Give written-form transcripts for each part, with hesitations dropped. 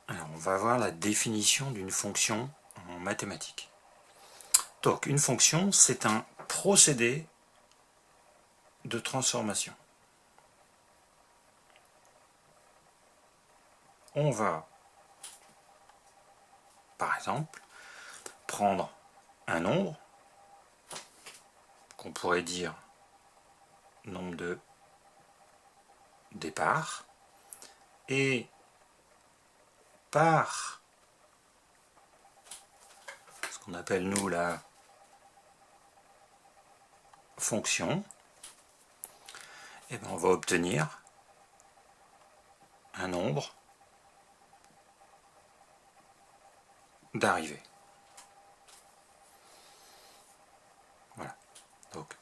Alors, on va voir la définition d'une fonction en mathématiques. Donc, une fonction, c'est un procédé de transformation. On va, par exemple, prendre un nombre, qu'on pourrait dire nombre de départ, et par ce qu'on appelle nous la fonction, et bien on va obtenir un nombre d'arrivée. Voilà. Donc,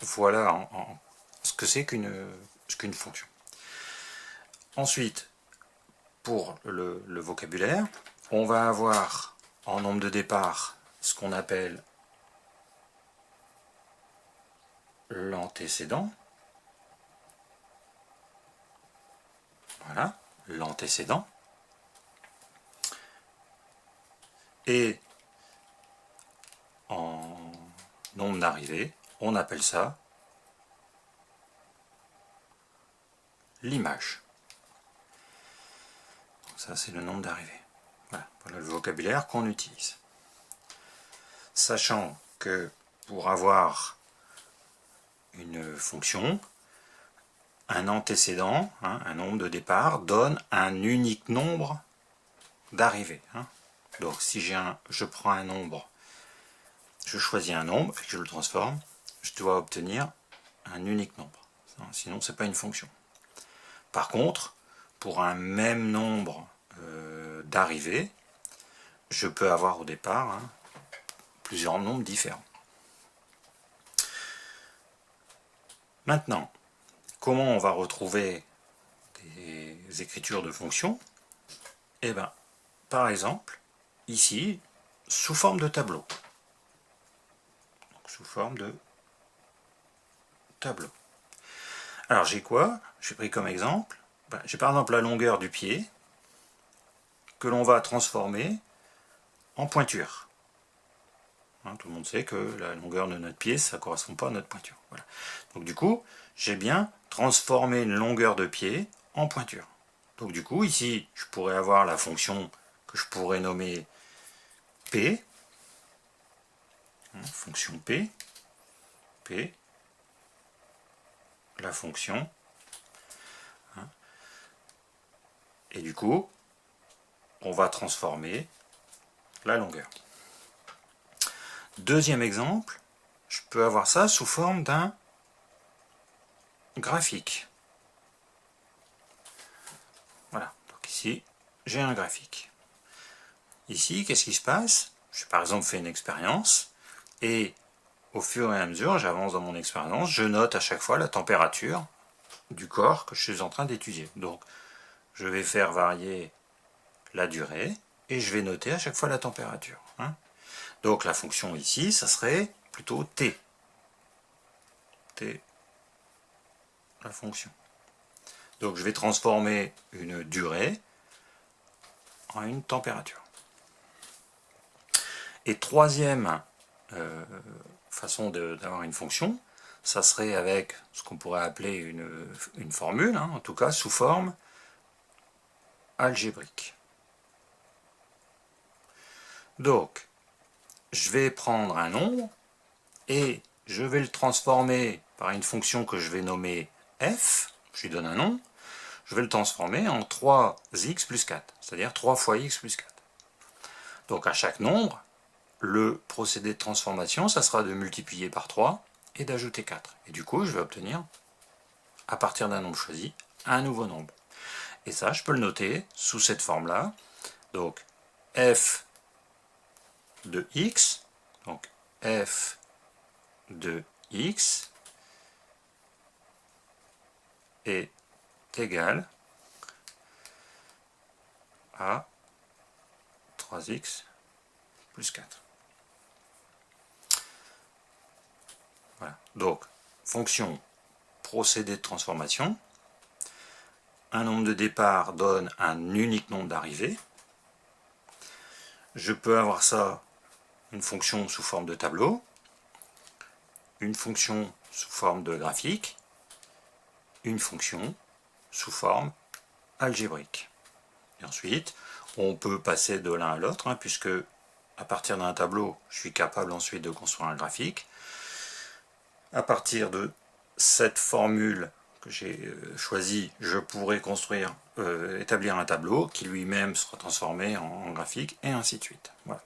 voilà ce que c'est qu'une fonction. Ensuite, pour le vocabulaire, on va avoir en nombre de départ ce qu'on appelle l'antécédent. Voilà, l'antécédent. Et en nombre d'arrivées, on appelle ça l'image. Ça, c'est le nombre d'arrivées. Voilà, voilà le vocabulaire qu'on utilise. Sachant que pour avoir une fonction, un antécédent, un nombre de départ, donne un unique nombre d'arrivées. Donc si je prends un nombre, je choisis un nombre et que je le transforme, je dois obtenir un unique nombre. Sinon, ce n'est pas une fonction. Par contre, pour un même nombre d'arrivées, je peux avoir au départ plusieurs nombres différents. Maintenant, comment on va retrouver des écritures de fonctions? Eh bien, par exemple, ici, sous forme de tableau. Donc, sous forme de tableau. Alors, j'ai quoi? J'ai pris comme exemple, j'ai par exemple la longueur du pied, que l'on va transformer en pointure. Tout le monde sait que la longueur de notre pied, ça ne correspond pas à notre pointure. Voilà. Donc du coup, j'ai bien transformé une longueur de pied en pointure. Donc du coup, ici, je pourrais avoir la fonction que je pourrais nommer P. Fonction P. P. La fonction. Et du coup, on va transformer la longueur. Deuxième exemple, je peux avoir ça sous forme d'un graphique. Voilà, donc ici, j'ai un graphique. Ici, qu'est-ce qui se passe? J'ai par exemple fait une expérience, et au fur et à mesure, j'avance dans mon expérience, je note à chaque fois la température du corps que je suis en train d'étudier. Donc, je vais faire varier la durée, et je vais noter à chaque fois la température. Donc la fonction ici, ça serait plutôt T. T, la fonction. Donc je vais transformer une durée en une température. Et troisième façon d'avoir une fonction, ça serait avec ce qu'on pourrait appeler une formule, en tout cas sous forme algébrique. Donc, je vais prendre un nombre et je vais le transformer par une fonction que je vais nommer f, je lui donne un nom, je vais le transformer en 3x plus 4, c'est-à-dire 3 fois x plus 4. Donc à chaque nombre, le procédé de transformation, ça sera de multiplier par 3 et d'ajouter 4. Et du coup, je vais obtenir, à partir d'un nombre choisi, un nouveau nombre. Et ça, je peux le noter sous cette forme-là. Donc f de x, donc f de x est égal à 3x plus 4. Voilà. Donc, fonction procédé de transformation. un nombre de départ donne un unique nombre d'arrivées. Je peux avoir ça, une fonction sous forme de tableau, une fonction sous forme de graphique, une fonction sous forme algébrique. Et ensuite, on peut passer de l'un à l'autre, puisque à partir d'un tableau, je suis capable ensuite de construire un graphique. À partir de cette formule que j'ai choisie, je pourrais établir un tableau qui lui-même sera transformé en graphique, et ainsi de suite. Voilà.